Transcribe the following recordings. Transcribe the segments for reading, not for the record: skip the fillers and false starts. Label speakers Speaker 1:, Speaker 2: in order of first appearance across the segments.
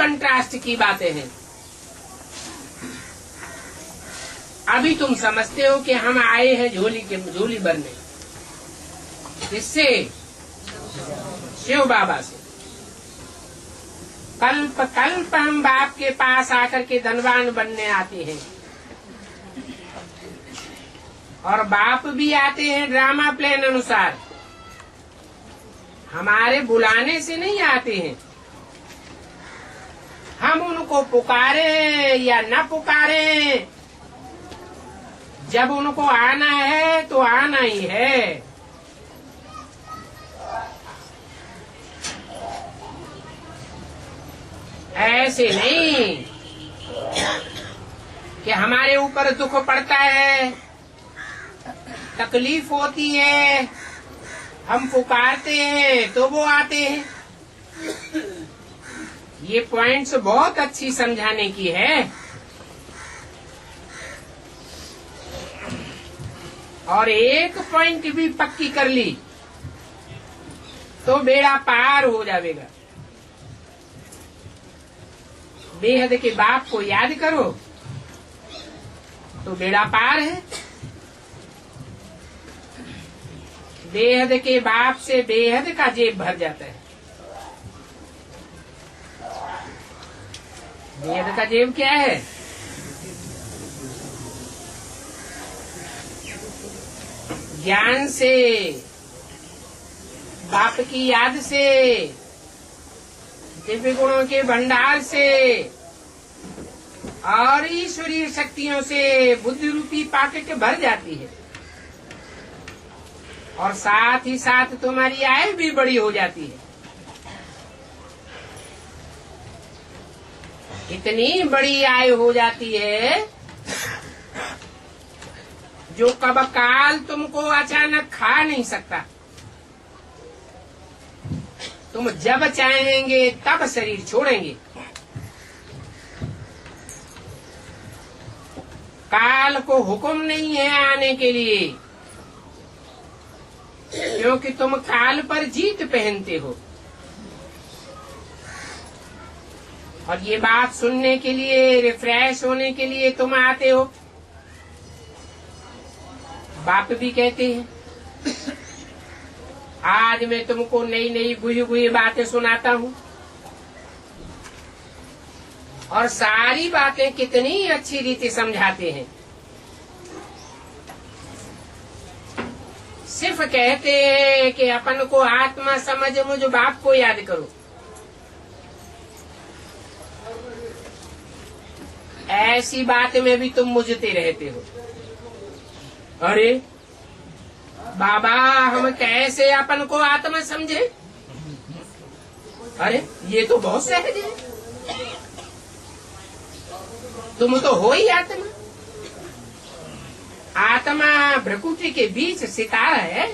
Speaker 1: Contrast की बातें हैं। अभी तुम समझते हो कि हम आए हैं झोली भरने, किससे? शिव बाबा से। कल्प कल्प हम बाप के पास आकर के धनवान बनने आते हैं, और बाप भी आते हैं ड्रामा प्लान अनुसार, हमारे बुलाने से नहीं आते हैं। हम उनको पुकारे या न पुकारे, जब उनको आना है तो आना ही है। ऐसे नहीं कि हमारे ऊपर दुख पड़ता है, तकलीफ होती है, हम पुकारते हैं तो वो आते हैं। ये पॉइंट्स बहुत अच्छी समझाने की है। और एक पॉइंट भी पक्की कर ली तो बेड़ा पार हो जाएगा। बेहद के बाप को याद करो तो बेड़ा पार है। बेहद के बाप से बेहद का जेब भर जाता है। बेहद का जेब क्या है? ज्ञान से, बाप की याद से, दिव्य गुणों के भंडार से और ईश्वरीय शक्तियों से बुद्धि रूपी पॉकेट भर जाती है, और साथ ही साथ तुम्हारी आय भी बड़ी हो जाती है। इतनी बड़ी आय हो जाती है जो कब काल तुमको अचानक खा नहीं सकता। तुम जब चाहेंगे तब शरीर छोड़ेंगे। काल को हुक्म नहीं है आने के लिए, क्योंकि तुम काल पर जीत पहनते हो। और ये बात सुनने के लिए, रिफ्रेश होने के लिए तुम आते हो। बाप भी कहते हैं आज मैं तुमको नई नई बुरी बुरी बातें सुनाता हूँ, और सारी बातें कितनी अच्छी रीति समझाते हैं। सिर्फ कहते हैं कि अपन को आत्मा समझ मुझ बाप को याद करो। ऐसी बात में भी तुम मुझते रहते हो। अरे बाबा, हम कैसे अपन को आत्मा समझे? अरे ये तो बहुत सहज है, तुम तो हो ही आत्मा। आत्मा भ्रकुटी के बीच सितारा है।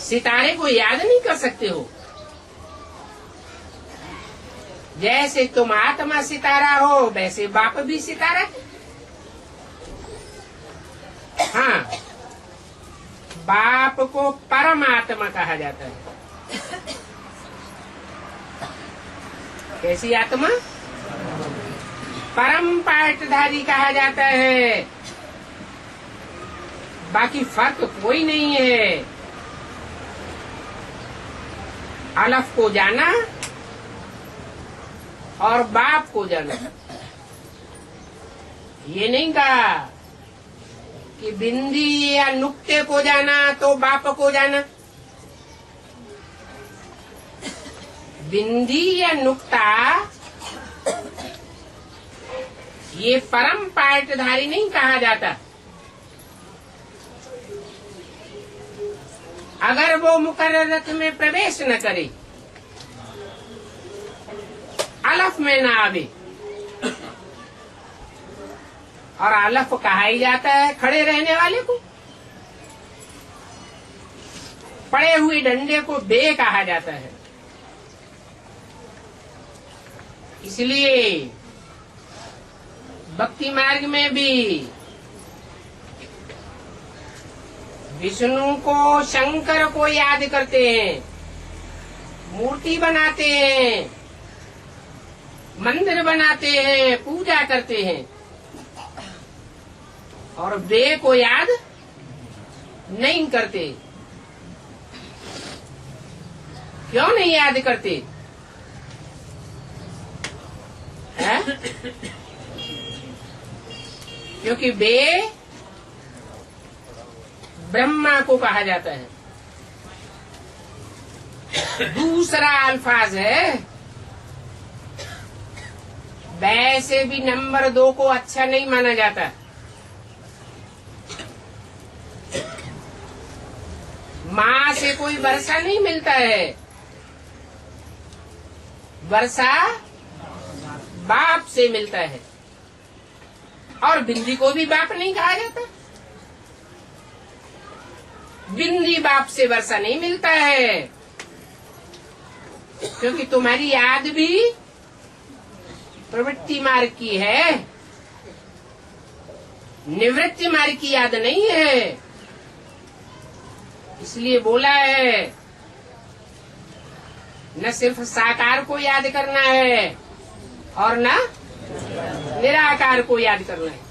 Speaker 1: सितारे को याद नहीं कर सकते हो? जैसे तुम आत्मा सितारा हो, वैसे बाप भी सितारा है। हाँ, बाप को परमात्मा कहा जाता है। कैसी आत्मा? परम पाटधारी कहा जाता है। बाकी फर्क कोई नहीं है। अलफ को जाना और बाप को जाना। ये नहीं कहा कि बिंदी या नुक्ते को जाना तो बाप को जाना। बिंदी या नुक्ता ये परम पाटधारी नहीं कहा जाता। अगर वो मुकर्ररत में प्रवेश न करे, अलफ में न आवे, और अलफ कहा ही जाता है खड़े रहने वाले को। पड़े हुए डंडे को बे कहा जाता है। इसलिए भक्ति मार्ग में भी विष्णु को, शंकर को याद करते हैं, मूर्ति बनाते हैं, मंदिर बनाते हैं, पूजा करते हैं, और बे को याद नहीं करते। क्यों नहीं याद करते? है? क्योंकि बे ब्रह्मा को कहा जाता है। दूसरा अल्फाज है, वैसे भी नंबर 2 को अच्छा नहीं माना जाता। माँ से कोई वर्षा नहीं मिलता है, वर्षा बाप से मिलता है। और बिंदी को भी बाप नहीं कहा जाता। बिंदी बाप से वर्षा नहीं मिलता है, क्योंकि तुम्हारी याद भी प्रवृत्ति मार्ग की है, निवृत्ति मार्ग की याद नहीं है। इसलिए बोला है, न सिर्फ साकार को याद करना है और न निराकार को याद करना है।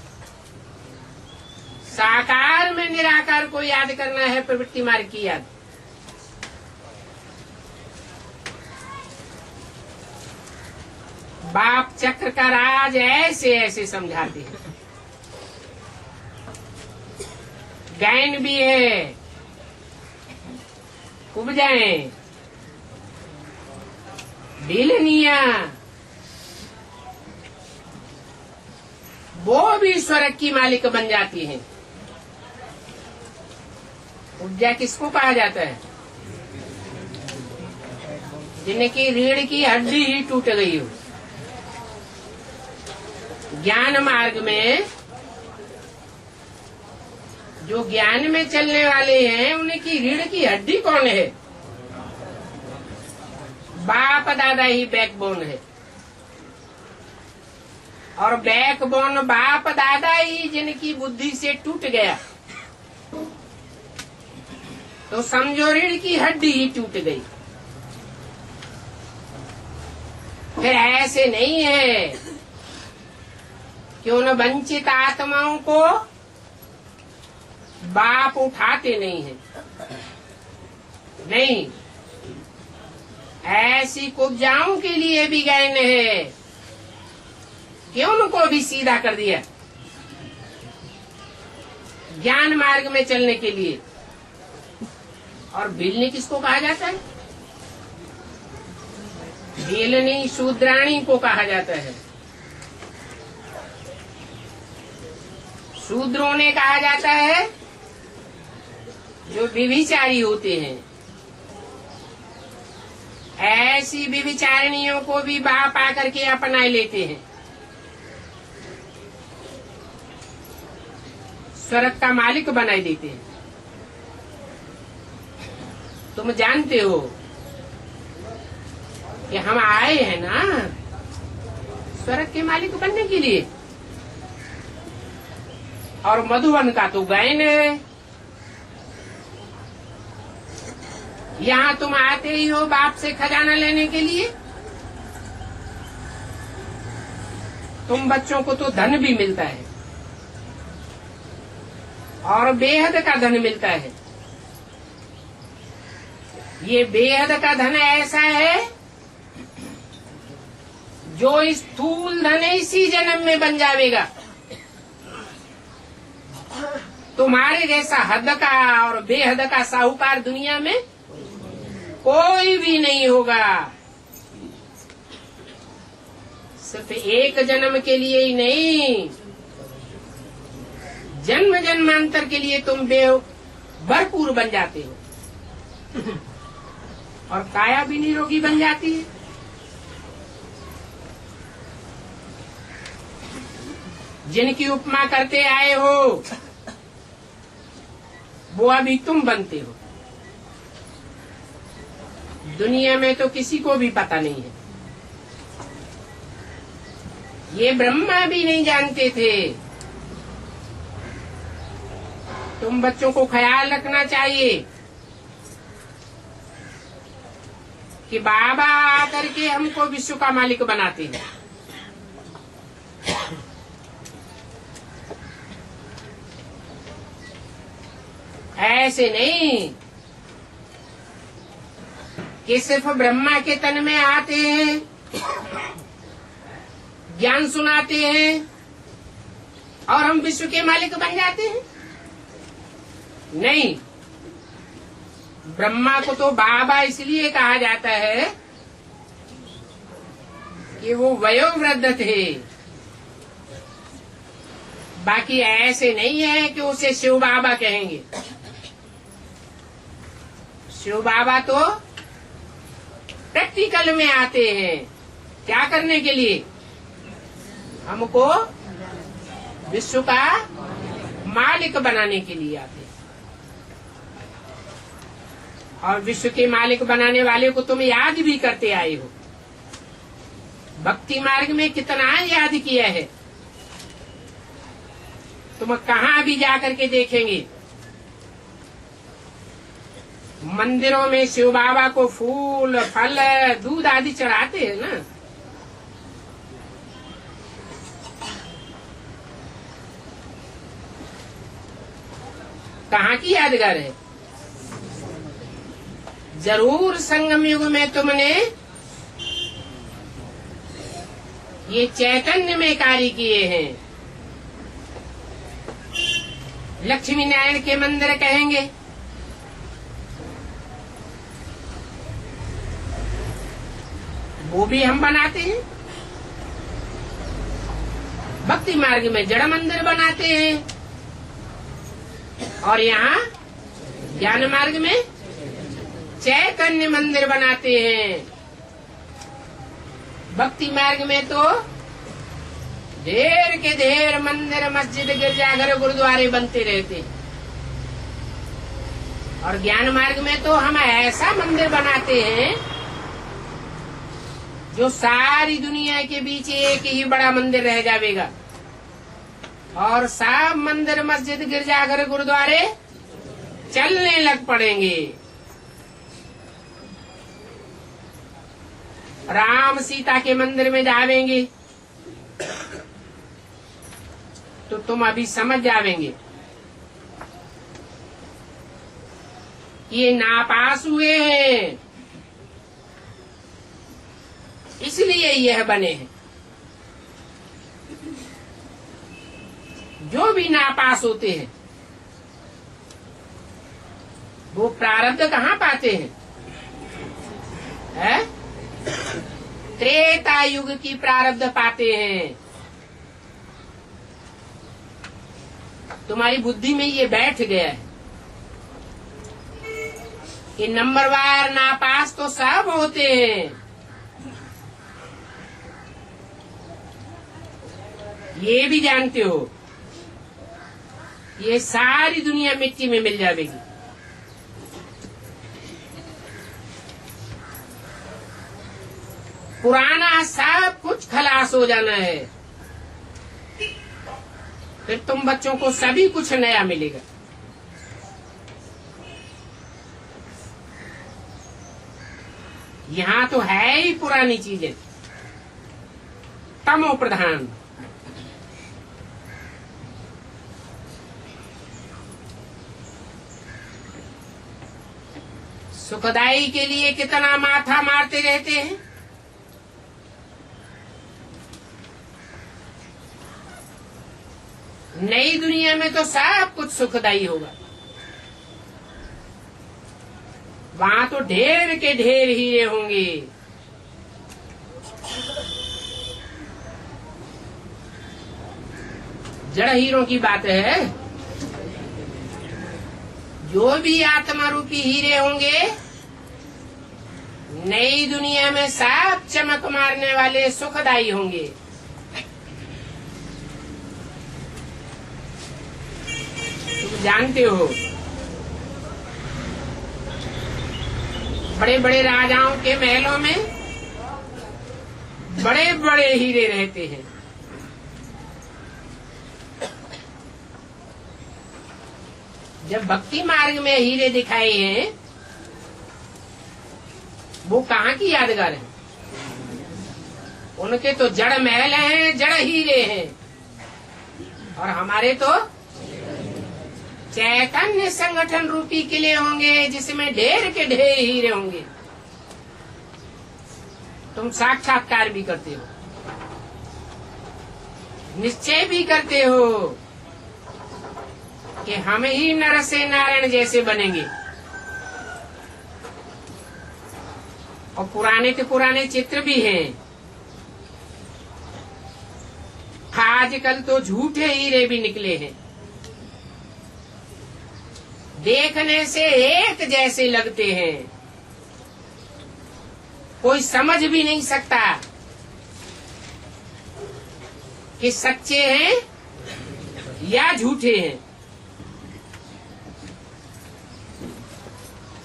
Speaker 1: साकार में निराकार को याद करना है, प्रवृत्ति मार्ग की याद। बाप चक्र का राज ऐसे ऐसे समझाते हैं। गायन भी है, उपजाएं, ढीलनिया, वो भी स्वर्ग की मालिक बन जाती हैं। उपजा किसको कहा जाता है? जिनकी रीढ़ की हड्डी ही टूट गई हो। ज्ञान मार्ग में जो ज्ञान में चलने वाले हैं, उनकी रीढ़ की हड्डी कौन है? बाप दादा ही बैकबोन है। और बैकबोन बाप दादा ही जिनकी बुद्धि से टूट गया, तो समझो रीढ़ की हड्डी ही टूट गई। फिर ऐसे नहीं है कि उन वंचित आत्माओं को बाप उठाते नहीं है। नहीं, ऐसी कुब्जाओं के लिए भी ज्ञान है कि उनको भी सीधा कर दिया ज्ञान मार्ग में चलने के लिए। और बिलनी किसको कहा जाता है? बिलनी शूद्राणी को कहा जाता है। शूद्रों ने कहा जाता है जो व्यभिचारी होते हैं। ऐसी व्यभिचारिणियों को भी बाप आकर के अपना लेते हैं। स्वर्ग का मालिक बनाई देते हैं। तुम जानते हो कि हम आए हैं ना स्वर्ग के मालिक बनने के लिए। और मधुवन का तो गायन है। यहाँ तुम आते ही हो बाप से खजाना लेने के लिए। तुम बच्चों को तो धन भी मिलता है और बेहद का धन मिलता है। ये बेहद का धन ऐसा है जो स्थूल धन इसी जन्म में बन जाएगा। तुम्हारे जैसा हद का और बेहद का साहूकार दुनिया में कोई भी नहीं होगा। सिर्फ एक जन्म के लिए ही नहीं, जन्म जन्मांतर के लिए तुम भरपूर बन जाते हो और काया भी निरोगी बन जाती है। जिनकी उपमा करते आए हो वो अभी तुम बनते हो। दुनिया में तो किसी को भी पता नहीं है। ये ब्रह्मा भी नहीं जानते थे। तुम बच्चों को ख्याल रखना चाहिए कि बाबा आकर के हमको विश्व का मालिक बनाते हैं। ऐसे नहीं कि सिर्फ ब्रह्मा के तन में आते हैं, ज्ञान सुनाते हैं और हम विश्व के मालिक बन जाते हैं। नहीं, ब्रह्मा को तो बाबा इसलिए कहा जाता है कि वो वयोवृद्ध थे। बाकी ऐसे नहीं है कि उसे शिव बाबा कहेंगे। शिव बाबा तो प्रैक्टिकल में आते हैं। क्या करने के लिए? हमको विश्व का मालिक बनाने के लिए आते हैं। और विश्व के मालिक बनाने वाले को तुम याद भी करते आए हो। भक्ति मार्ग में कितना याद किया है। तुम कहाँ भी जाकर के देखेंगे, मंदिरों में शिव बाबा को फूल, फल, दूध आदि चढ़ाते हैं ना। कहाँ की यादगार है? जरूर संगम युग में तुमने ये चैतन्य में कार्य किए हैं। लक्ष्मी नारायण के मंदिर कहेंगे, वो भी हम बनाते हैं। भक्ति मार्ग में जड़ मंदिर बनाते हैं और यहाँ ज्ञान मार्ग में चैतन्य मंदिर बनाते हैं। भक्ति मार्ग में तो ढेर के ढेर मंदिर, मस्जिद, गिरजाघर, गुरुद्वारे बनते रहते हैं। और ज्ञान मार्ग में तो हम ऐसा मंदिर बनाते हैं जो सारी दुनिया के बीच एक ही बड़ा मंदिर रह जाएगा और सब मंदिर, मस्जिद, गिरजाघर, गुरुद्वारे चलने लग पड़ेंगे। राम सीता के मंदिर में जावेंगे तो तुम अभी समझ जावेंगे ये नापास हुए हैं, इसलिए यह बने हैं। जो भी नापास होते हैं वो प्रारब्ध कहाँ पाते हैं? है? त्रेता युग की प्रारब्ध पाते हैं। तुम्हारी बुद्धि में ये बैठ गया है कि नंबरवार नापास तो सब होते हैं। ये भी जानते हो ये सारी दुनिया मिट्टी में मिल जाएगी। पुराना सब कुछ खलास हो जाना है, फिर तुम बच्चों को सभी कुछ नया मिलेगा। यहाँ तो है ही पुरानी चीजें, तमो प्रधान। सुखदाई के लिए कितना माथा मारते रहते हैं। नई दुनिया में तो सब कुछ सुखदाई होगा। वहां तो ढेर के ढेर हीरे होंगे। जड़ हीरों की बात है। जो भी आत्मा रूपी हीरे होंगे नई दुनिया में सब चमक मारने वाले सुखदाई होंगे। तुम जानते हो बड़े बड़े राजाओं के महलों में बड़े बड़े हीरे रहते हैं। जब भक्ति मार्ग में हीरे दिखाए हैं वो कहाँ की यादगार है? उनके तो जड़ महल हैं, जड़ हीरे हैं, और हमारे तो चैतन्य संगठन रूपी किले होंगे जिसमें ढेर के ढेर हीरे होंगे। तुम साक्षात्कार भी करते हो, निश्चय भी करते हो कि हम ही नर से नारायण जैसे बनेंगे। और पुराने के पुराने चित्र भी हैं। आजकल तो झूठे हीरे भी निकले हैं, देखने से एक जैसे लगते हैं, कोई समझ भी नहीं सकता कि सच्चे हैं या झूठे हैं।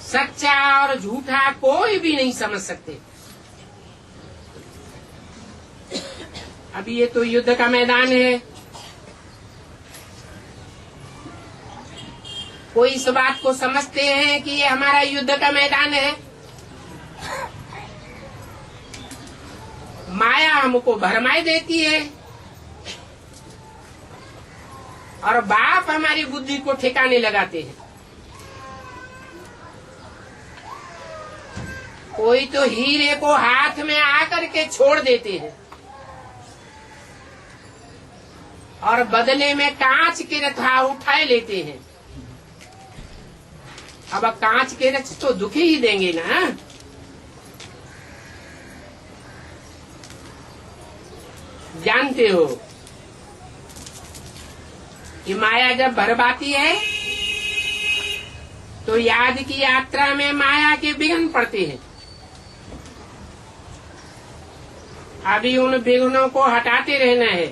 Speaker 1: सच्चा और झूठा कोई भी नहीं समझ सकते। अभी ये तो युद्ध का मैदान है। कोई इस बात को समझते हैं कि ये हमारा युद्ध का मैदान है। माया हमको भरमाई देती है और बाप हमारी बुद्धि को ठिकाने लगाते हैं। कोई तो हीरे को हाथ में आकर के छोड़ देते हैं और बदले में कांच के रथा उठाए लेते हैं। अब कांच के रथ तो दुखी ही देंगे ना। जानते हो कि माया जब भरमाती है तो याद की यात्रा में माया के विघ्न पड़ते हैं। अभी उन विघ्नों को हटाते रहना है।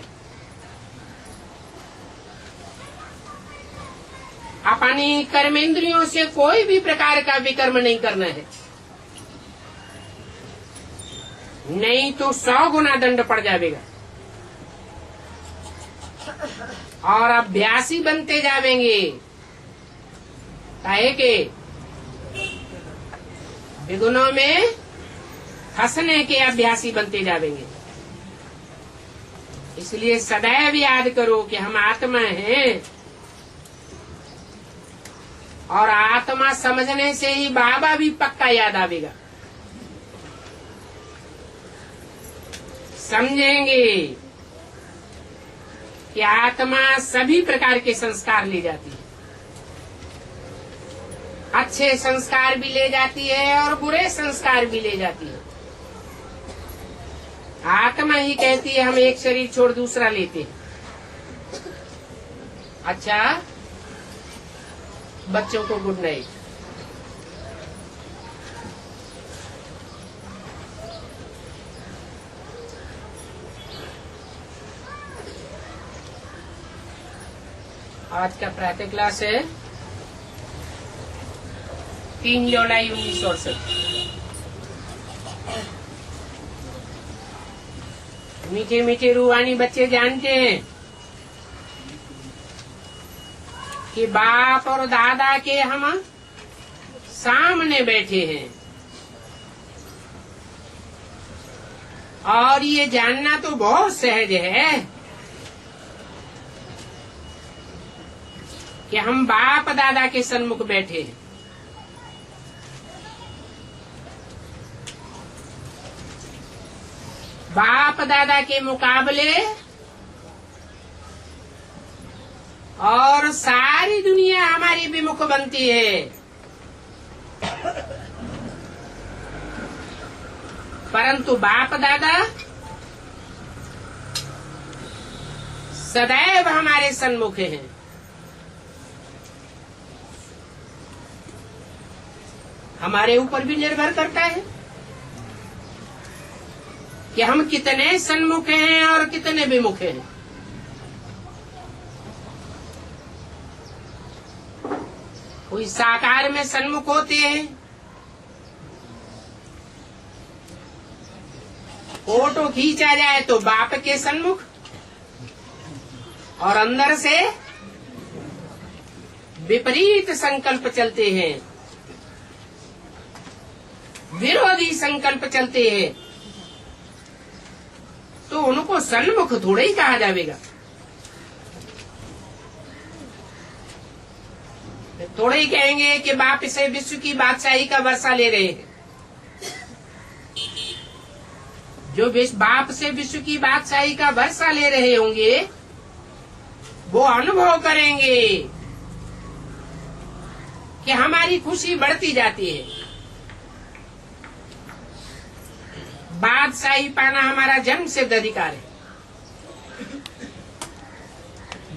Speaker 1: अपनी कर्मेंद्रियों से कोई भी प्रकार का विकर्म नहीं करना है, नहीं तो 100 गुना दंड पड़ जाएगा। और अभ्यासी बनते जावेंगे, काहे के विघ्नों में फंसने के अभ्यासी बनते जावेंगे। इसलिए सदैव याद करो कि हम आत्मा हैं, और आत्मा समझने से ही बाबा भी पक्का याद आवेगा। समझेंगे कि आत्मा सभी प्रकार के संस्कार ले जाती है। अच्छे संस्कार भी ले जाती है और बुरे संस्कार भी ले जाती है। आत्मा ही कहती है हम एक शरीर छोड़ दूसरा लेते हैं। अच्छा, बच्चों को गुड नाइट। आज का प्रातः क्लास है 3 जुलाई 1968। मीठे मीठे रूहानी बच्चे जानते हैं कि बाप और दादा के हम सामने बैठे हैं, और ये जानना तो बहुत सहज है कि हम बाप दादा के सन्मुख बैठे हैं। बाप दादा के मुकाबले और सारी दुनिया हमारी विमुख बनती है, परंतु बाप दादा सदैव हमारे सन्मुख हैं। हमारे ऊपर भी निर्भर करता है कि हम कितने सन्मुख हैं और कितने विमुख हैं। कोई साकार में सन्मुख होते हैं, फोटो खींचा जाए तो बाप के सन्मुख, और अंदर से विपरीत संकल्प चलते हैं। विरोधी संकल्प चलते हैं तो उनको सन्मुख थोड़ा ही कहा जाएगा। थोड़े ही कहेंगे कि बाप से विश्व की बादशाही का वर्षा ले रहे हैं। जो बाप से विश्व की बादशाही का वर्षा ले रहे होंगे वो अनुभव करेंगे कि हमारी खुशी बढ़ती जाती है। बादशाही पाना हमारा जन्म सिद्ध अधिकार है।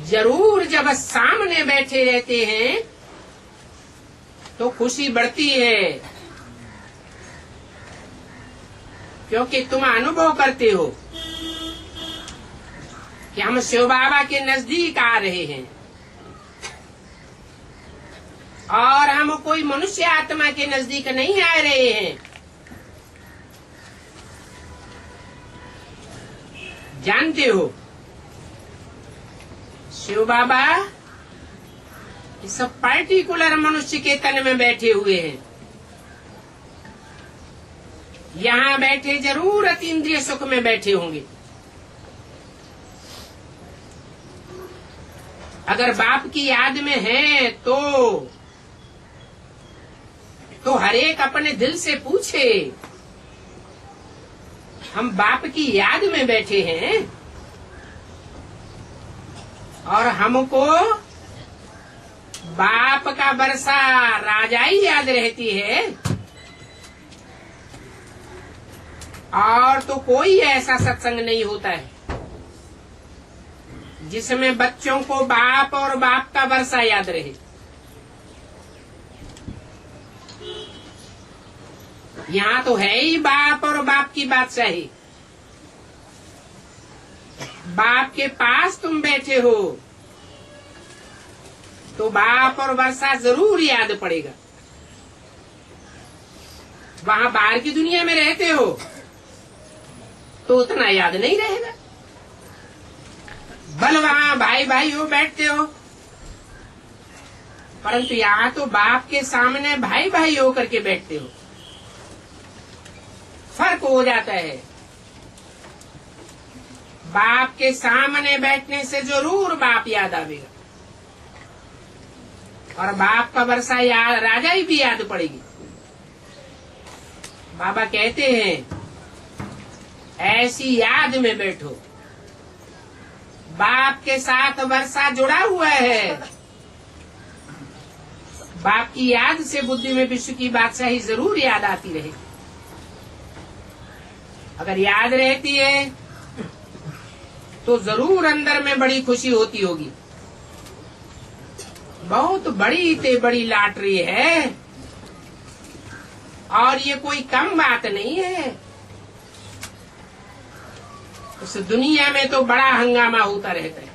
Speaker 1: जरूर जब सामने बैठे रहते हैं तो खुशी बढ़ती है, क्योंकि तुम अनुभव करते हो कि हम शिव बाबा के नजदीक आ रहे हैं और हम कोई मनुष्य आत्मा के नजदीक नहीं आ रहे हैं। जानते हो शिव बाबा इस पर्टिकुलर मनुष्य के तन में बैठे हुए हैं। यहाँ बैठे जरूर अतीन्द्रिय सुख में बैठे होंगे। अगर बाप की याद में है तो हर एक अपने दिल से पूछे, हम बाप की याद में बैठे हैं और हमको बाप का वर्षा राजाई याद रहती है, और तो कोई ऐसा सत्संग नहीं होता है जिसमें बच्चों को बाप और बाप का वर्षा याद रहे। यहाँ तो है ही बाप और बाप की बादशाही। बाप के पास तुम बैठे हो तो बाप और वर्षा जरूर याद पड़ेगा। वहाँ बाहर की दुनिया में रहते हो तो उतना याद नहीं रहेगा। भले वहाँ भाई भाई हो बैठते हो, परंतु यहाँ तो बाप के सामने भाई भाई हो करके बैठते हो। फर्क हो जाता है। बाप के सामने बैठने से जरूर बाप याद आवेगा और बाप का वर्षा याद राजाई भी याद पड़ेगी। बाबा कहते हैं ऐसी याद में बैठो। बाप के साथ वर्षा जुड़ा हुआ है। बाप की याद से बुद्धि में विश्व की बादशाही जरूर याद आती रहे। अगर याद रहती है तो जरूर अंदर में बड़ी खुशी होती होगी। बहुत बड़ी ते बड़ी लॉटरी है और ये कोई कम बात नहीं है। उस दुनिया में तो बड़ा हंगामा होता रहता है।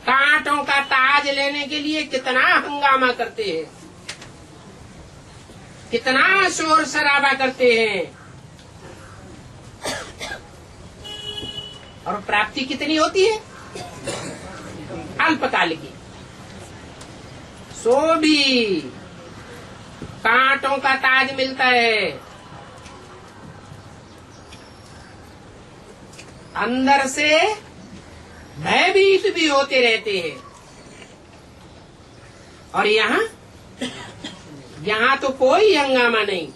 Speaker 1: कांटों का ताज लेने के लिए कितना हंगामा करते हैं, कितना शोर शराबा करते हैं, और प्राप्ति कितनी होती है? अल्पकाल की। सो भी कांटों का ताज मिलता है, अंदर से भयभीत भी होते रहते हैं। और यहाँ तो कोई हंगामा नहीं।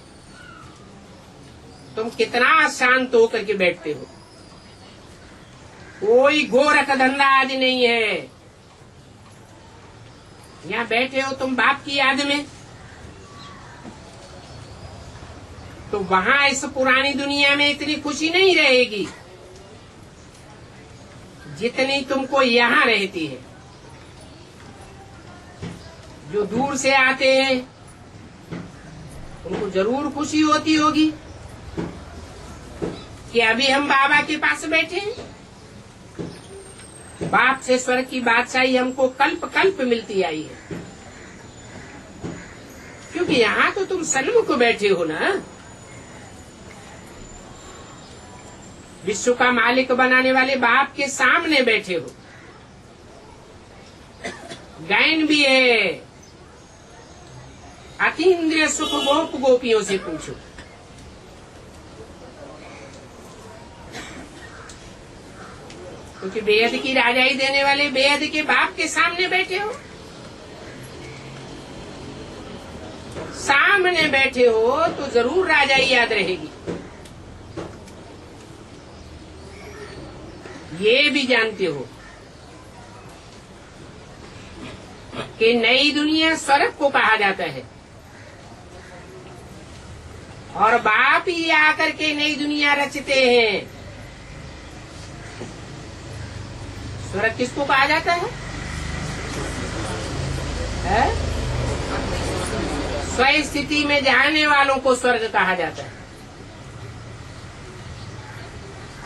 Speaker 1: तुम कितना शांत होकर के बैठते हो। कोई गोरख धंधा आदि नहीं है। यहाँ बैठे हो तुम बाप की याद में, तो वहाँ इस पुरानी दुनिया में इतनी खुशी नहीं रहेगी जितनी तुमको यहाँ रहती है। जो दूर से आते हैं उनको जरूर खुशी होती होगी कि अभी हम बाबा के पास बैठे हैं। बाप से स्वर्ग की बादशाही हमको कल्प कल्प मिलती आई है, क्योंकि यहाँ तो तुम सन्मुख बैठे हो ना। विश्व का मालिक बनाने वाले बाप के सामने बैठे हो। गायन भी है, अतीन्द्रिय सुख गोप गोपियों से पूछो। क्योंकि बेहद की राजाई देने वाले बेहद के बाप के सामने बैठे हो, सामने बैठे हो तो जरूर राजाई याद रहेगी। ये भी जानते हो कि नई दुनिया स्वर्ग को कहा जाता है, और बाप ही आकर के नई दुनिया रचते हैं। स्वर्ग किसको कहा जाता है? स्वयं स्थिति में जाने वालों को स्वर्ग कहा जाता है,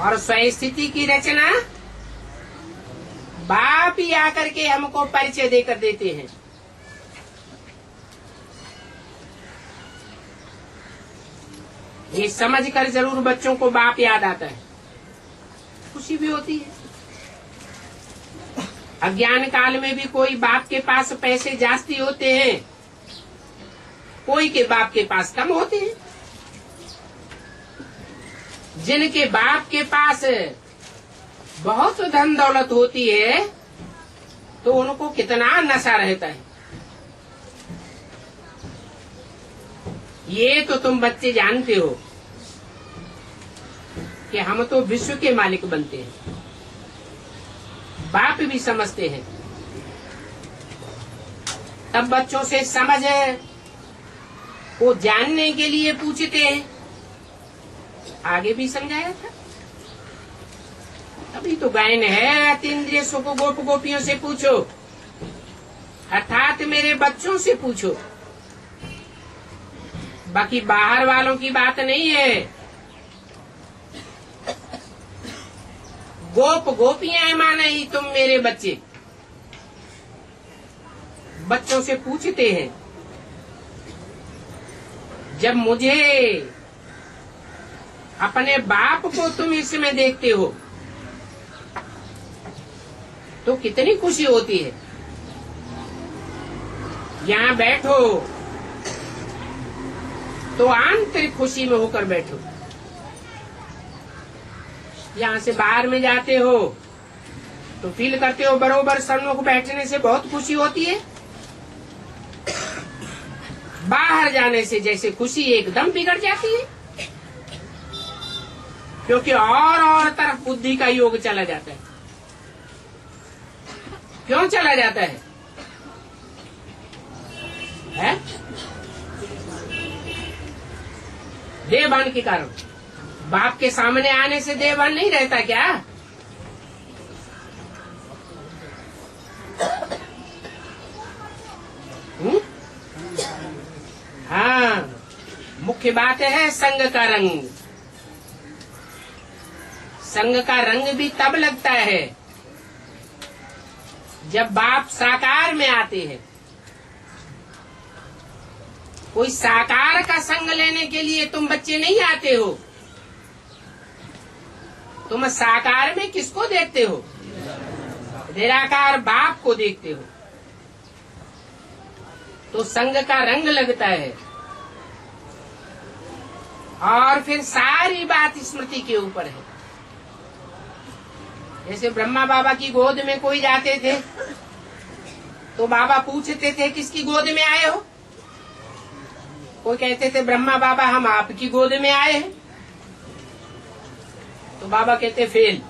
Speaker 1: और स्वयं स्थिति की रचना बाप ही आकर के हमको परिचय देकर देते हैं। ये समझकर जरूर बच्चों को बाप याद आता है, खुशी भी होती है। अज्ञान काल में भी कोई बाप के पास पैसे जास्ती होते हैं, कोई के बाप के पास कम होते हैं। जिनके बाप के पास बहुत धन दौलत होती है तो उनको कितना नशा रहता है, ये तो तुम बच्चे जानते हो कि हम तो विश्व के मालिक बनते हैं। बाप भी समझते हैं, तब बच्चों से समझ को जानने के लिए पूछते हैं। आगे भी समझाया था, अभी तो गायन है अतीन्द्रिय सुख गोप गोपियों से पूछो, अर्थात मेरे बच्चों से पूछो। बाकी बाहर वालों की बात नहीं है। गोप गोपियां माने ही तुम मेरे बच्चे। बच्चों से पूछते हैं, जब मुझे अपने बाप को तुम इसमें देखते हो तो कितनी खुशी होती है। यहाँ बैठो तो आंतरिक खुशी में होकर बैठो। यहाँ से बाहर में जाते हो तो फील करते हो बरोबर सन्मुख बैठने से बहुत खुशी होती है। बाहर जाने से जैसे खुशी एकदम बिगड़ जाती है, क्योंकि और तरफ बुद्धि का योग चला जाता है। क्यों चला जाता है? देहभान के कारण। बाप के सामने आने से देहभान नहीं रहता क्या? हाँ, मुख्य बात है संग का रंग। संग का रंग भी तब लगता है जब बाप साकार में आते हैं। कोई साकार का संग लेने के लिए तुम बच्चे नहीं आते हो। तुम साकार में किसको देखते हो? निराकार बाप को देखते हो, तो संग का रंग लगता है। और फिर सारी बात स्मृति के ऊपर है। जैसे ब्रह्मा बाबा की गोद में कोई जाते थे तो बाबा पूछते थे किसकी गोद में आए हो? कोई कहते थे ब्रह्मा बाबा हम आपकी गोद में आए हैं, तो बाबा कहते फेल।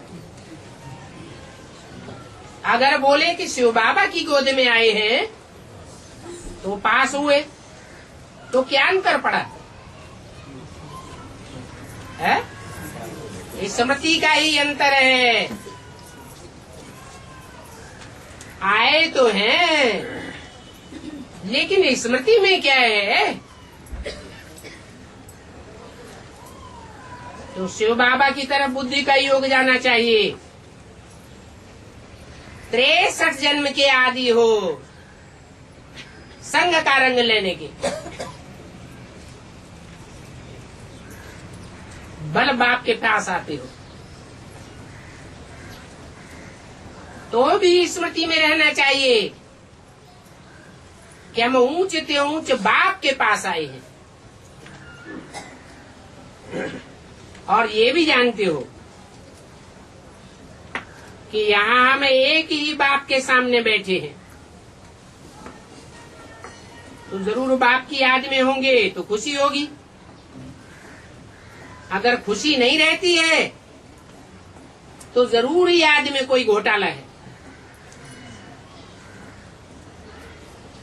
Speaker 1: अगर बोले कि शिव बाबा की गोद में आए हैं तो पास हुए। तो क्या अंतर पड़ा है? इस स्मृति का ही अंतर है। आए तो हैं, लेकिन स्मृति में क्या है? तो शिव बाबा की तरफ बुद्धि का योग जाना चाहिए। 63 जन्म के आदि हो संग का रंग लेने के। बल बाप के पास आते हो तो भी स्मृति में रहना चाहिए कि हम ऊंच से ऊंच बाप के पास आए हैं, और ये भी जानते हो कि यहाँ हम एक ही बाप के सामने बैठे हैं, तो जरूर बाप की याद में होंगे तो खुशी होगी। अगर खुशी नहीं रहती है तो जरूर याद में कोई घोटाला है।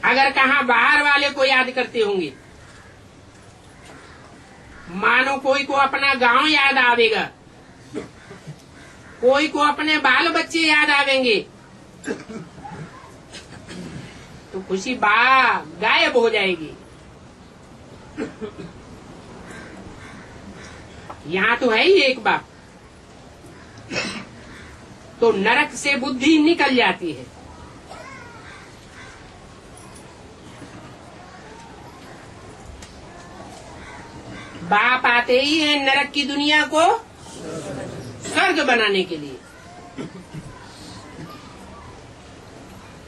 Speaker 1: अगर कहाँ बाहर वाले को याद करते होंगे, मानो कोई को अपना गांव याद आवेगा, कोई को अपने बाल बच्चे याद आवेंगे, तो खुशी गायब हो जाएगी। यहाँ तो है ही एक बाप, तो नरक से बुद्धि निकल जाती है। बाप आते ही है नरक की दुनिया को स्वर्ग बनाने के लिए।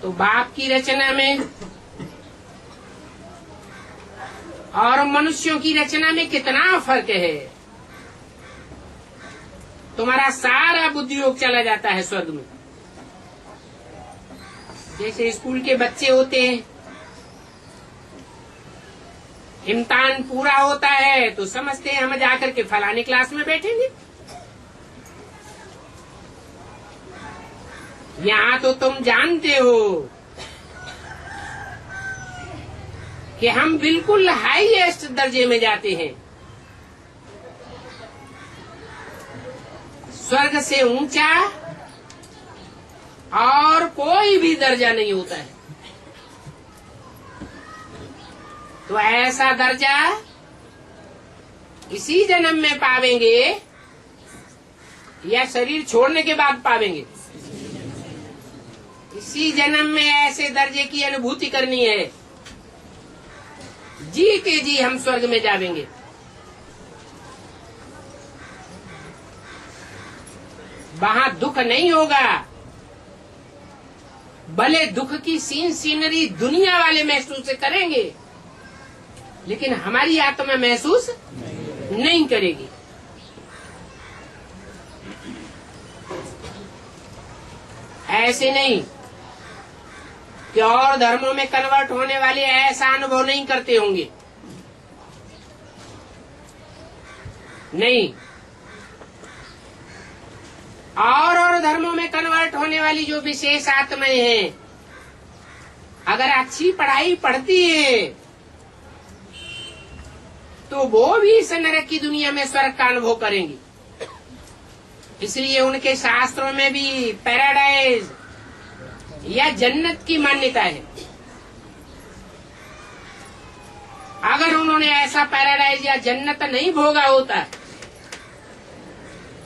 Speaker 1: तो बाप की रचना में और मनुष्यों की रचना में कितना फर्क है। तुम्हारा सारा बुद्धियोग चला जाता है स्वर्ग में। जैसे स्कूल के बच्चे होते हैं, इम्तिहान पूरा होता है तो समझते हैं हम जाकर के फलाने क्लास में बैठेंगे। यहाँ तो तुम जानते हो कि हम बिल्कुल हाईएस्ट दर्जे में जाते हैं। स्वर्ग से ऊंचा और कोई भी दर्जा नहीं होता है। तो ऐसा दर्जा इसी जन्म में पावेंगे या शरीर छोड़ने के बाद पावेंगे? इसी जन्म में ऐसे दर्जे की अनुभूति करनी है, जी के जी हम स्वर्ग में जावेंगे। वहां दुख नहीं होगा, भले दुख की सीनरी दुनिया वाले महसूस करेंगे, लेकिन हमारी आत्मा महसूस नहीं करेगी। ऐसे नहीं कि और धर्मों में कन्वर्ट होने वाले ऐसा अनुभव नहीं करते होंगे, नहीं। और धर्मों में कन्वर्ट होने वाली जो विशेष आत्माएं हैं, अगर अच्छी पढ़ाई पढ़ती है तो वो भी इस नरक की दुनिया में स्वर्ग का अनुभव करेंगी। इसलिए उनके शास्त्रों में भी पैराडाइज या जन्नत की मान्यता है। अगर उन्होंने ऐसा पैराडाइज या जन्नत नहीं भोगा होता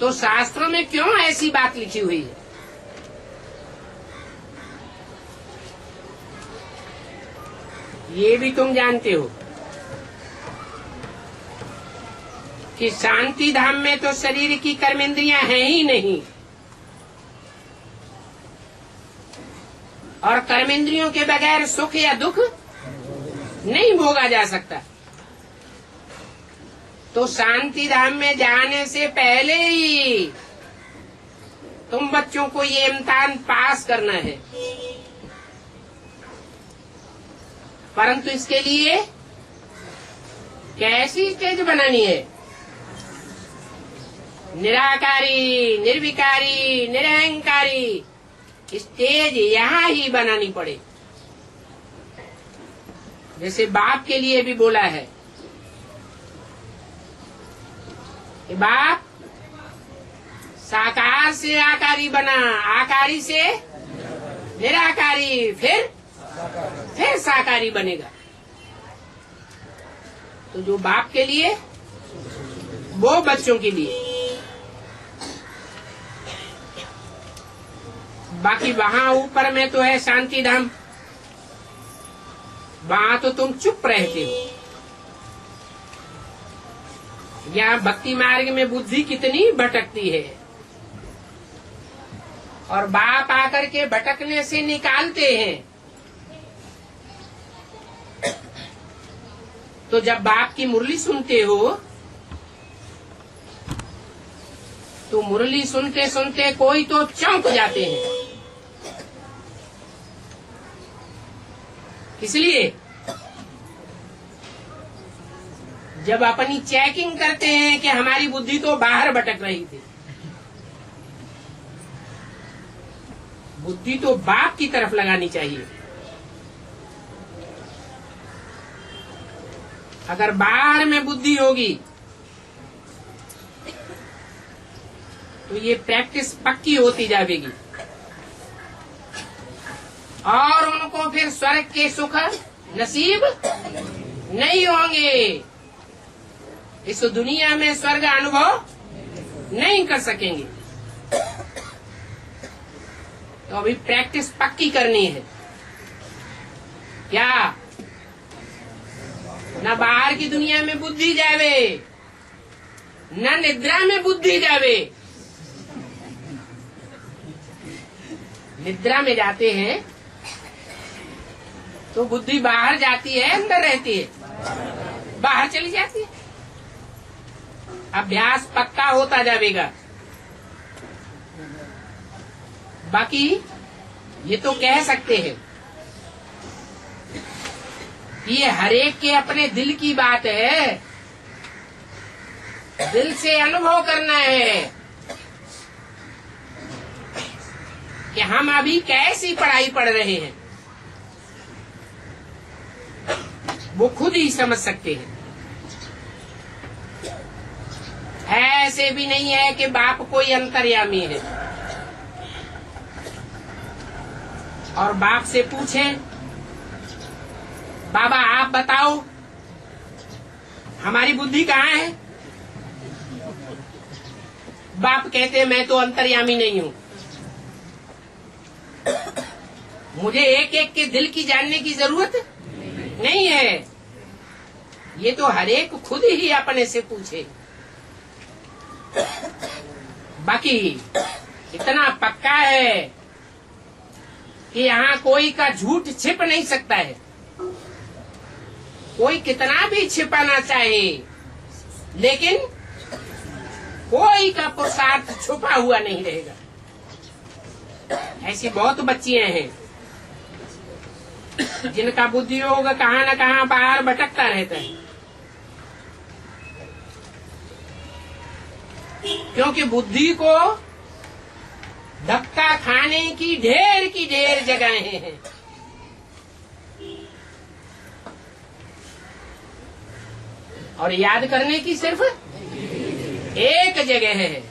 Speaker 1: तो शास्त्रों में क्यों ऐसी बात लिखी हुई है? ये भी तुम जानते हो कि शांति धाम में तो शरीर की कर्मेंद्रियां हैं ही नहीं, और कर्मेंद्रियों के बगैर सुख या दुख नहीं भोगा जा सकता। तो शांति धाम में जाने से पहले ही तुम बच्चों को ये इम्तिहान पास करना है, परंतु इसके लिए कैसी स्टेज बनानी है? निराकारी, निर्विकारी, निरहंकारी स्टेज यहाँ ही बनानी पड़े। जैसे बाप के लिए भी बोला है कि बाप साकार से आकारी बना, आकारी से निराकारी, फिर साकारी बनेगा। तो जो बाप के लिए वो बच्चों के लिए। बाकी वहां ऊपर में तो है शांति धाम, वहां तो तुम चुप रहते हो। यहाँ भक्ति मार्ग में बुद्धि कितनी भटकती है, और बाप आकर के भटकने से निकालते हैं। तो जब बाप की मुरली सुनते हो तो मुरली सुनते सुनते कोई तो चौंक जाते हैं। इसलिए जब अपनी चेकिंग करते हैं कि हमारी बुद्धि तो बाहर भटक रही थी, बुद्धि तो बाप की तरफ लगानी चाहिए। अगर बाहर में बुद्धि होगी तो ये प्रैक्टिस पक्की होती जाएगी और उनको फिर स्वर्ग के सुख नसीब नहीं होंगे। इस दुनिया में स्वर्ग अनुभव नहीं कर सकेंगे। तो अभी प्रैक्टिस पक्की करनी है। क्या न बाहर की दुनिया में बुद्धि जावे, न निद्रा में बुद्धि जावे। निद्रा में जाते हैं तो बुद्धि बाहर जाती है, अंदर रहती है, बाहर चली जाती है। अभ्यास पक्का होता जाएगा। बाकी ये तो कह सकते हैं कि ये हरेक के अपने दिल की बात है, दिल से अनुभव करना है कि हम अभी कैसी पढ़ाई पढ़ रहे हैं, वो खुद ही समझ सकते हैं। ऐसे भी नहीं है कि बाप कोई अंतर्यामी है और बाप से पूछे, बाबा आप बताओ हमारी बुद्धि कहाँ है। बाप कहते मैं तो अंतर्यामी नहीं हूँ, मुझे एक एक के दिल की जानने की जरूरत नहीं है। ये तो हरेक खुद ही अपने से पूछे। बाकी इतना पक्का है कि यहाँ कोई का झूठ छिप नहीं सकता है। कोई कितना भी छिपाना चाहे, लेकिन कोई का पुरुषार्थ छुपा हुआ नहीं रहेगा। ऐसी बहुत बच्चियां हैं जिनका बुद्धि योग कहाँ न कहाँ बाहर भटकता रहता है, क्योंकि बुद्धि को धक्का खाने की ढेर जगहें हैं। और याद करने की सिर्फ एक जगह है।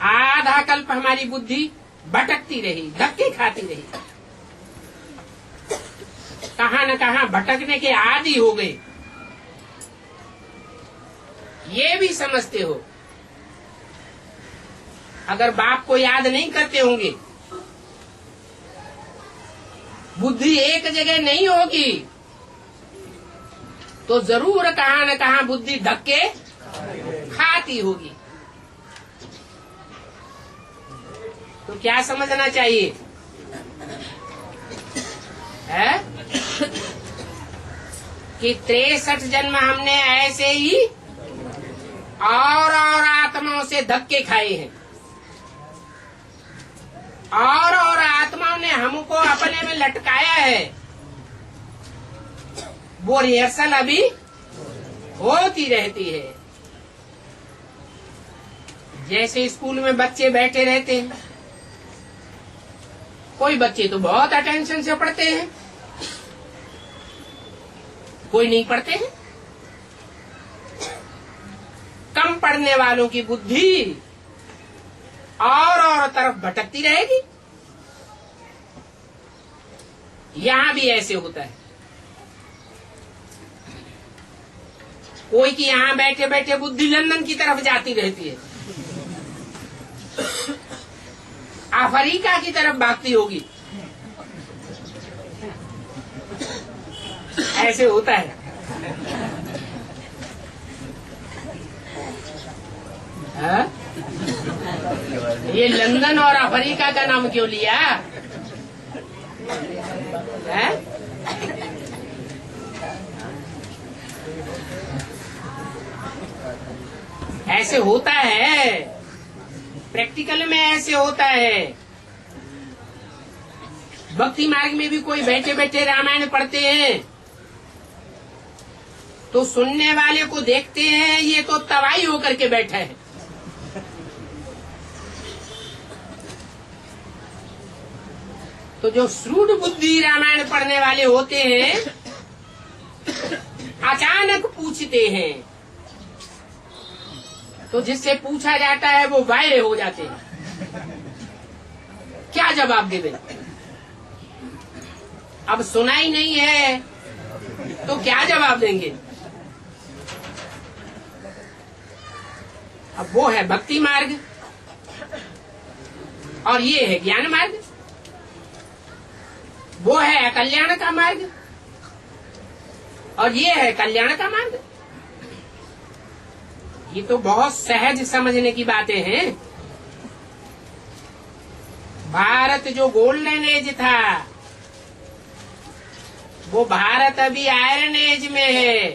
Speaker 1: आधा कल्प हमारी बुद्धि भटकती रही, धक्के खाती रही, कहाँ न कहाँ भटकने के आदी हो गए। ये भी समझते हो अगर बाप को याद नहीं करते होंगे, बुद्धि एक जगह नहीं होगी, तो जरूर कहाँ न कहाँ बुद्धि धक्के खाती होगी। तो क्या समझना चाहिए है कि 63 जन्म हमने ऐसे ही और आत्माओं से धक्के खाए हैं, और आत्माओं ने हमको अपने में लटकाया है। वो रिहर्सल अभी होती रहती है। जैसे स्कूल में बच्चे बैठे रहते हैं, कोई बच्चे तो बहुत अटेंशन से पढ़ते हैं, कोई नहीं पढ़ते हैं। कम पढ़ने वालों की बुद्धि और तरफ भटकती रहेगी। यहां भी ऐसे होता है। कोई की यहां बैठे बैठे बुद्धि लंदन की तरफ जाती रहती है, अफ्रीका की तरफ भागती होगी। ऐसे होता है। हा? ये लंदन और अफ्रीका का नाम क्यों लिया है? ऐसे होता है, प्रैक्टिकल में ऐसे होता है। भक्ति मार्ग में भी कोई बैठे बैठे रामायण पढ़ते हैं तो सुनने वाले को देखते हैं ये तो तबाही होकर के बैठा है। तो जो श्रूड बुद्धि रामायण पढ़ने वाले होते हैं अचानक पूछते हैं तो जिससे पूछा जाता है वो वायरे हो जाते हैं। क्या जवाब देवे? अब सुना ही नहीं है तो क्या जवाब देंगे? अब वो है भक्ति मार्ग और ये है ज्ञान मार्ग, वो है कल्याण का मार्ग और ये है कल्याण का मार्ग। ये तो बहुत सहज समझने की बातें हैं। भारत जो गोल्डन एज था वो भारत अभी आयरन एज में है।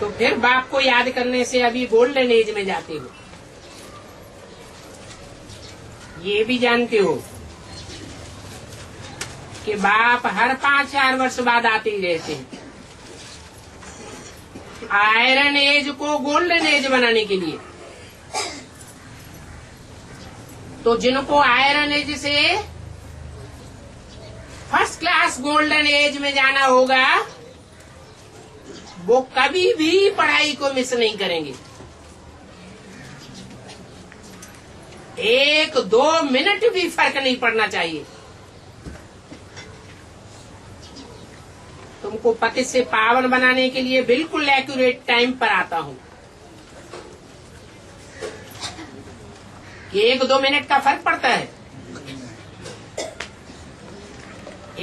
Speaker 1: तो फिर बाप को याद करने से अभी गोल्डन एज में जाते हो, ये भी जानते हो कि बाप हर 5-4 वर्ष बाद आते ही रहते हैं आयरन एज को गोल्डन एज बनाने के लिए। तो जिनको आयरन एज से फर्स्ट क्लास गोल्डन एज में जाना होगा वो कभी भी पढ़ाई को मिस नहीं करेंगे। 1-2 मिनट भी फर्क नहीं पड़ना चाहिए। तुमको पति से पावन बनाने के लिए बिल्कुल एक्यूरेट टाइम पर आता हूं कि 1-2 मिनट का फर्क पड़ता है।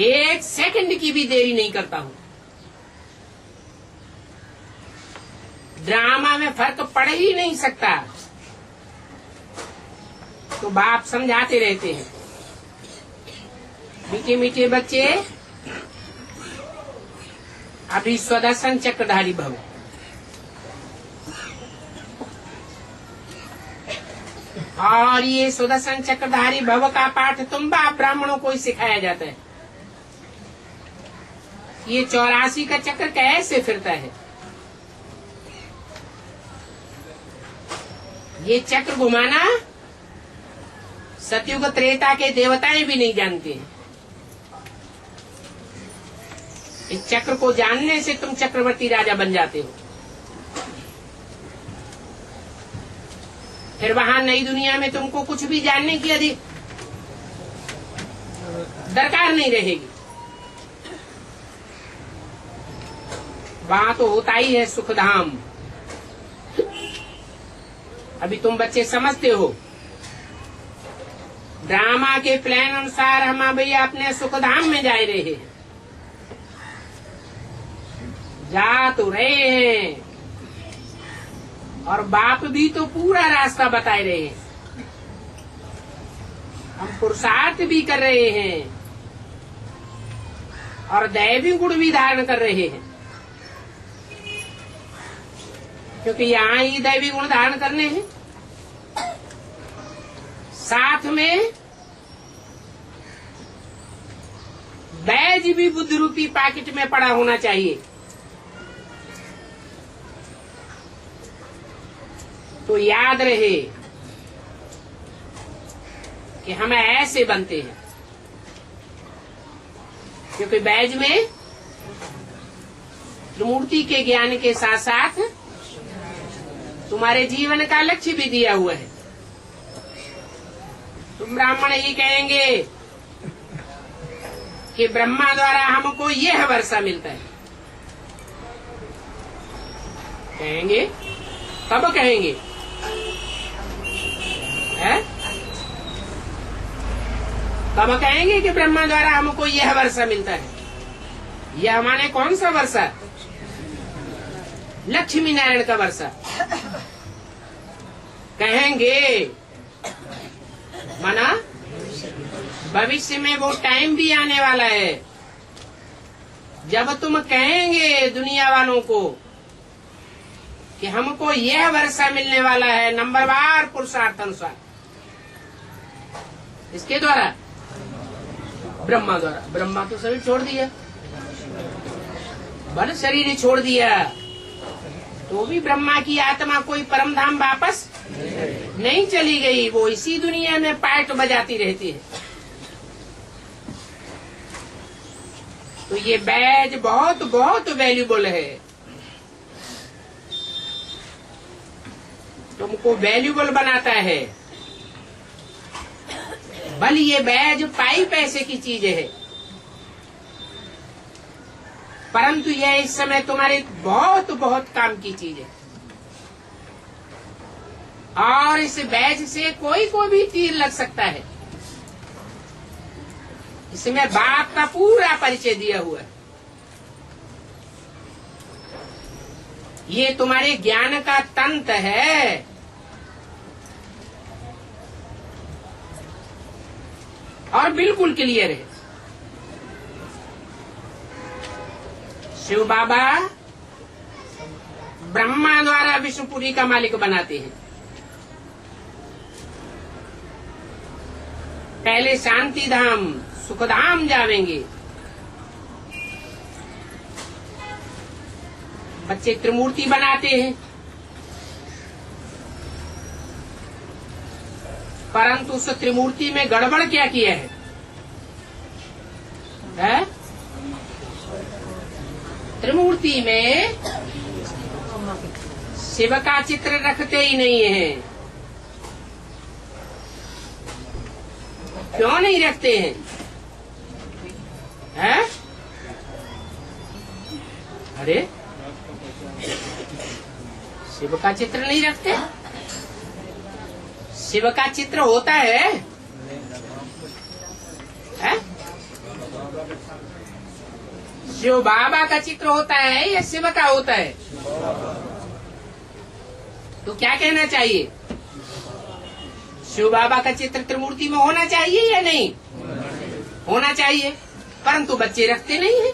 Speaker 1: 1 सेकंड की भी देरी नहीं करता हूं। ड्रामा में फर्क पड़ ही नहीं सकता। तो बाप समझाते रहते हैं मीठे मीठे बच्चे अभी स्वदर्शन चक्रधारी भव। और ये स्वदर्शन चक्रधारी भव का पाठ तुम बाप ब्राह्मणों को ही सिखाया जाता है। ये 84 का चक्र कैसे फिरता है, ये चक्र घुमाना सतयुग त्रेता के देवताएं भी नहीं जानते हैं। इस चक्र को जानने से तुम चक्रवर्ती राजा बन जाते हो। फिर वहां नई दुनिया में तुमको कुछ भी जानने की अधिक दरकार नहीं रहेगी। वहां तो होता ही है सुखधाम। अभी तुम बच्चे समझते हो ड्रामा के प्लान अनुसार हम भैया अपने सुखधाम में जा रहे हैं, जा तो रहे हैं और बाप भी तो पूरा रास्ता बता रहे हैं। हम पुरुषार्थ भी कर रहे हैं और दैवी गुण भी धारण कर रहे हैं, क्योंकि यहाँ ही दैवी गुण धारण करने हैं। साथ में बैज भी बुद्ध रूपी पैकेट में पड़ा होना चाहिए। तो याद रहे कि हम ऐसे बनते हैं, क्योंकि बैज में त्रिमूर्ति के ज्ञान के साथ साथ तुम्हारे जीवन का लक्ष्य भी दिया हुआ है। तुम ब्राह्मण ही कहेंगे कि ब्रह्मा द्वारा हमको यह वर्षा मिलता है, कहेंगे। कब कहेंगे? है? कब कहेंगे कि ब्रह्मा द्वारा हमको यह वर्षा मिलता है? यह माने कौन सा वर्षा? लक्ष्मी नारायण का वर्षा कहेंगे। माना भविष्य में वो टाइम भी आने वाला है जब तुम कहेंगे दुनिया वालों को कि हमको यह वर्षा मिलने वाला है नंबरवार पुरुषार्थ अनुसार, इसके द्वारा, ब्रह्मा द्वारा। ब्रह्मा तो शरीर छोड़ दिया, बल शरीर ही छोड़ दिया, तो भी ब्रह्मा की आत्मा कोई परम धाम वापस नहीं चली गई, वो इसी दुनिया में पार्ट बजाती रहती है। तो ये बैज बहुत बहुत वैल्यूबल है, तुमको वैल्यूबल बनाता है। बल ये बैज पाई पैसे की चीज है, परंतु यह इस समय तुम्हारे बहुत बहुत काम की चीज है। और इस बैज से कोई को भी तीर लग सकता है। इसमें बाप का पूरा परिचय दिया हुआ है। ये तुम्हारे ज्ञान का तंत्र है। और बिल्कुल क्लियर है। शिव बाबा ब्रह्मा द्वारा विष्णुपुरी का मालिक बनाते हैं। पहले शांति धाम सुखधाम जावेंगे। बच्चे त्रिमूर्ति बनाते हैं, परंतु उस त्रिमूर्ति में गड़बड़ क्या किया है? त्रिमूर्ति में शिव का चित्र रखते ही नहीं है। क्यों नहीं रखते हैं? अरे शिव का चित्र नहीं रखते? शिव का चित्र होता है? शिव बाबा का चित्र होता है या शिव का होता है? तो क्या कहना चाहिए? शिव बाबा का चित्र त्रिमूर्ति में होना चाहिए या नहीं? होना चाहिए, परंतु बच्चे रखते नहीं हैं।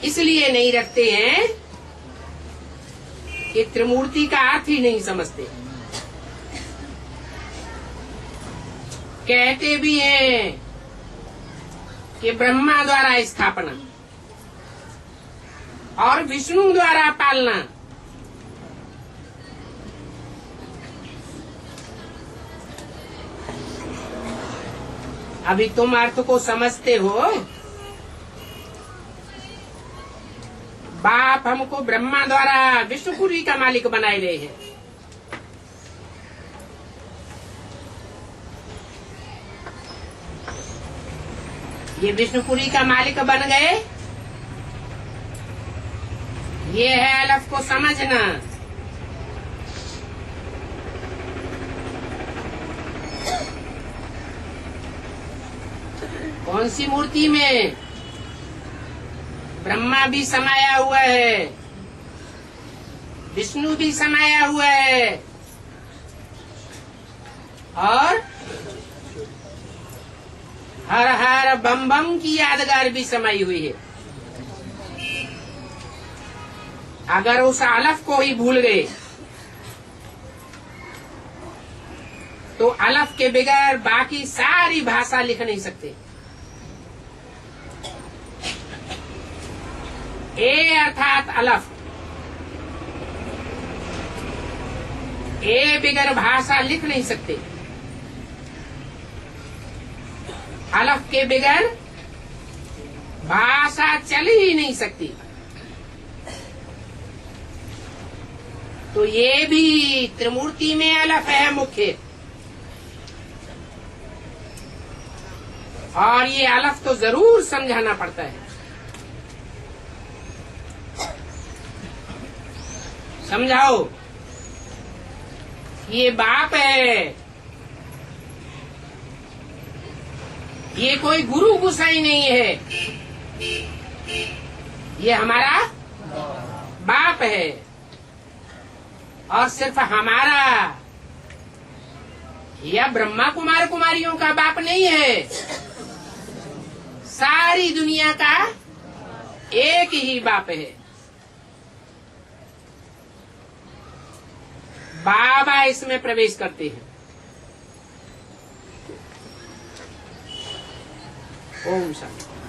Speaker 1: इसलिए नहीं रखते हैं कि त्रिमूर्ति का अर्थ ही नहीं समझते। कहते भी हैं कि ब्रह्मा द्वारा स्थापना और विष्णु द्वारा पालना। अभी तुम अर्थ को समझते हो। बाप हमको ब्रह्मा द्वारा विष्णुपुरी का मालिक बनाए रहे हैं। ये विष्णुपुरी का मालिक बन गए। ये है अलफ को समझना। कौन सी मूर्ति में? ब्रह्मा भी समाया हुआ है, विष्णु भी समाया हुआ है, और हर हर बम बम की यादगार भी समाई हुई है। अगर उस अलफ को ही भूल गए तो अलफ के बगैर बाकी सारी भाषा लिख नहीं सकते। ए अर्थात अलफ, ए बिगर भाषा लिख नहीं सकते। अलफ के बगैर भाषा चल ही नहीं सकती। तो ये भी त्रिमूर्ति में अलफ है मुख्य, और ये अलफ तो जरूर समझाना पड़ता है। समझाओ, ये बाप है, ये कोई गुरु गुसाई नहीं है, ये हमारा बाप है। और सिर्फ हमारा या ब्रह्मा कुमार कुमारियों का बाप नहीं है, सारी दुनिया का एक ही बाप है। बाबा इसमें प्रवेश करते हैं। ओम शांति।